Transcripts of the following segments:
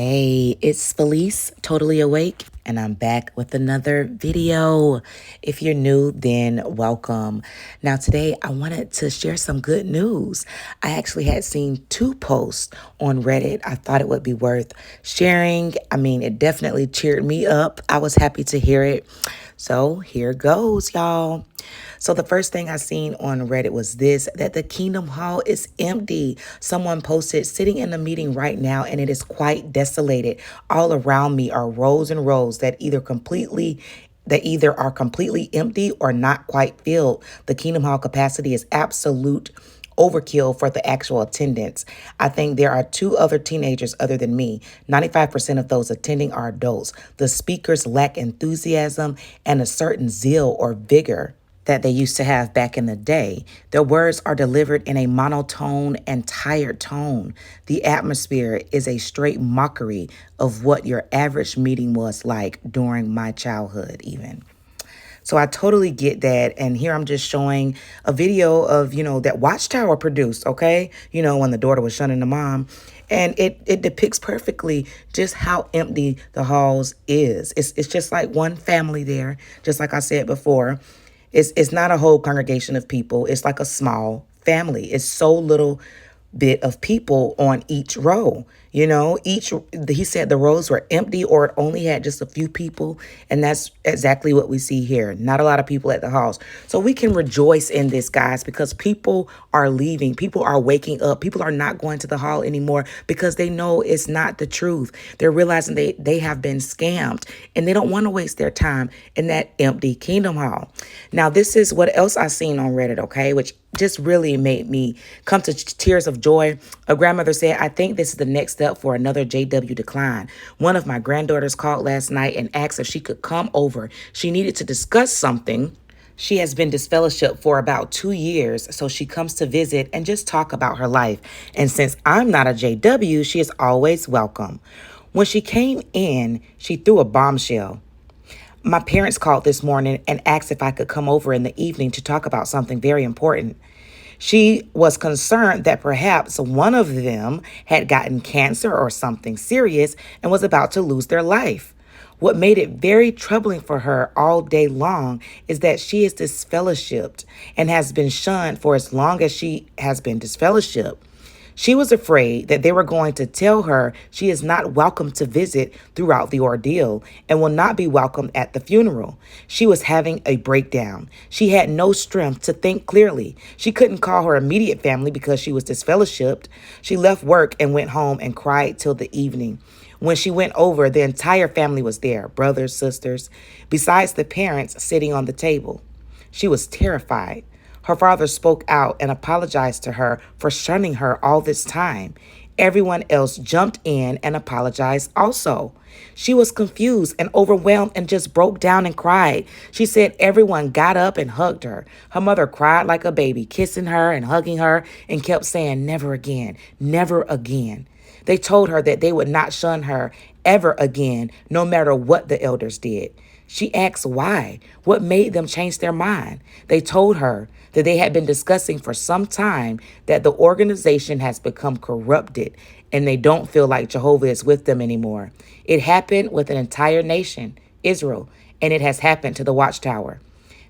Hey, it's Felice, totally awake, and I'm back with another video. If you're new, then welcome. Now, today I wanted to share some good news. I actually had seen two posts on Reddit. I thought it would be worth sharing. I mean, it definitely cheered me up. I was happy to hear it. So here goes, y'all. So the first thing I seen on Reddit was this, that the Kingdom Hall is empty. Someone posted, sitting in a meeting right now, and it is quite desolated. All around me are rows and rows that either are completely empty or not quite filled. The Kingdom Hall capacity is absolute overkill for the actual attendance. I think there are two other teenagers other than me. 95% of those attending are adults. The speakers lack enthusiasm and a certain zeal or vigor that they used to have back in the day. Their words are delivered in a monotone and tired tone. The atmosphere is a straight mockery of what your average meeting was like during my childhood, even. So I totally get that. And here I'm just showing a video of, that Watchtower produced, okay? When the daughter was shunning the mom. And it depicts perfectly just how empty the halls is. It's just like one family there, just like I said before. It's not a whole congregation of people. It's like a small family. It's so little bit of people on each row. He said the rows were empty or it only had just a few people. And that's exactly what we see here. Not a lot of people at the halls. So we can rejoice in this, guys, because people are leaving. People are waking up. People are not going to the hall anymore because they know it's not the truth. They're realizing they have been scammed and they don't want to waste their time in that empty Kingdom Hall. Now, this is what else I seen on Reddit, okay, which just really made me come to tears of joy. A grandmother said, I think this is the next step for another JW decline. One of my granddaughters called last night and asked if she could come over. She needed to discuss something. She has been disfellowshipped for about 2 years, so she comes to visit and just talk about her life. And since I'm not a JW, she is always welcome. When she came in, she threw a bombshell. My parents called this morning and asked if I could come over in the evening to talk about something very important. She was concerned that perhaps one of them had gotten cancer or something serious and was about to lose their life. What made it very troubling for her all day long is that she is disfellowshipped and has been shunned for as long as she has been disfellowshipped. She was afraid that they were going to tell her she is not welcome to visit throughout the ordeal and will not be welcome at the funeral. She was having a breakdown. She had no strength to think clearly. She couldn't call her immediate family because she was disfellowshipped. She left work and went home and cried till the evening. When she went over, the entire family was there, brothers, sisters, besides the parents sitting on the table. She was terrified. Her father spoke out and apologized to her for shunning her all this time. Everyone else jumped in and apologized also. She was confused and overwhelmed and just broke down and cried. She said everyone got up and hugged her. Her mother cried like a baby, kissing her and hugging her, and kept saying, never again, never again. They told her that they would not shun her ever again, no matter what the elders did. She asked why, what made them change their mind. They told her that they had been discussing for some time that the organization has become corrupted and they don't feel like Jehovah is with them anymore. It happened with an entire nation, Israel, and it has happened to the Watchtower.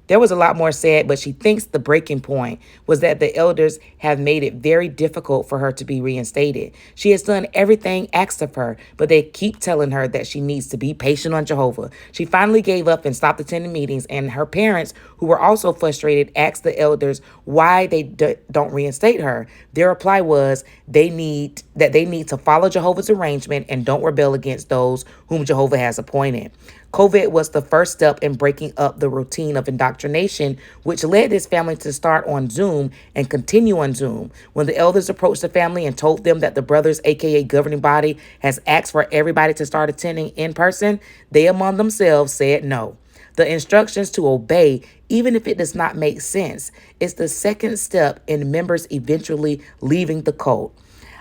There was a lot more said, but she thinks the breaking point was that the elders have made it very difficult for her to be reinstated. She has done everything asked of her, but they keep telling her that she needs to be patient on Jehovah. She finally gave up and stopped attending meetings, and her parents, who were also frustrated, asked the elders why they don't reinstate her. Their reply was they need to follow Jehovah's arrangement and don't rebel against those whom Jehovah has appointed. COVID was the first step in breaking up the routine of indoctrination, which led this family to start on Zoom and continue on Zoom. When the elders approached the family and told them that the brothers, aka governing body, has asked for everybody to start attending in person, they among themselves said no. The instructions to obey, even if it does not make sense, is the second step in members eventually leaving the cult.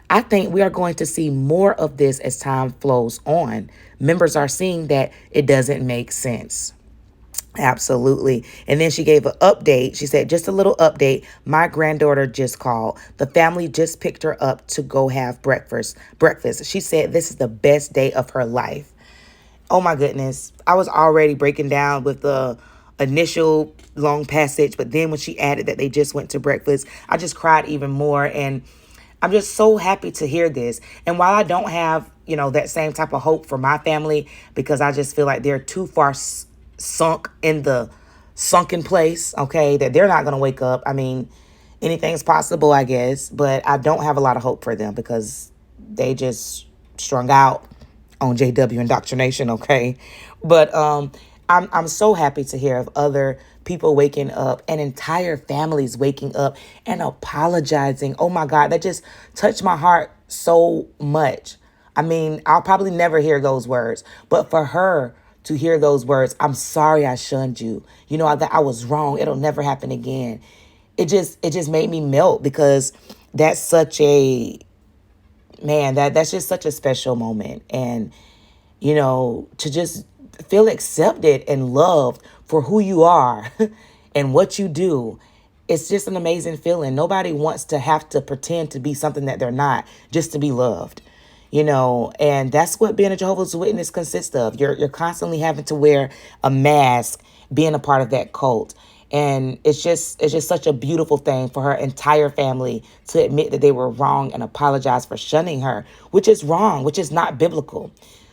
I think we are going to see more of this as time flows on. Members are seeing that it doesn't make sense. Absolutely. And then she gave an update. She said, just a little update. My granddaughter just called. The family just picked her up to go have breakfast. She said this is the best day of her life. Oh my goodness. I was already breaking down with the initial long passage, but then when she added that they just went to breakfast, I just cried even more. And I'm just so happy to hear this. And while I don't have, that same type of hope for my family, because I just feel like they're too far sunk in the sunken place, okay, that they're not going to wake up. I mean, anything's possible, I guess, but I don't have a lot of hope for them because they just strung out on JW indoctrination, okay? But I'm so happy to hear of other people waking up and entire families waking up and apologizing. Oh my God, that just touched my heart so much. I mean, I'll probably never hear those words, but for her to hear those words, I'm sorry I shunned you. That I was wrong. It'll never happen again. It just made me melt because that's such a man, that's just such a special moment. And, to just feel accepted and loved for who you are and what you do. It's just an amazing feeling. Nobody wants to have to pretend to be something that they're not just to be loved. And that's what being a Jehovah's Witness consists of. You're constantly having to wear a mask, being a part of that cult. And it's just such a beautiful thing for her entire family to admit that they were wrong and apologize for shunning her, which is wrong, which is not biblical.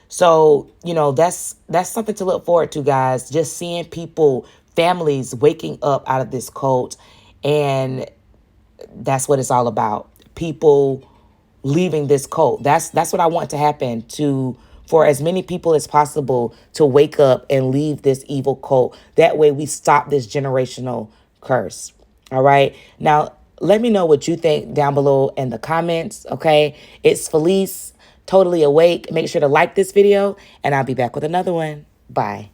So, that's something to look forward to, guys. Just seeing people, families waking up out of this cult. And that's what it's all about. People leaving this cult. That's what I want to happen for as many people as possible to wake up and leave this evil cult. That way we stop this generational curse. All right. Now, let me know what you think down below in the comments. Okay. It's Felice, totally awake. Make sure to like this video and I'll be back with another one. Bye.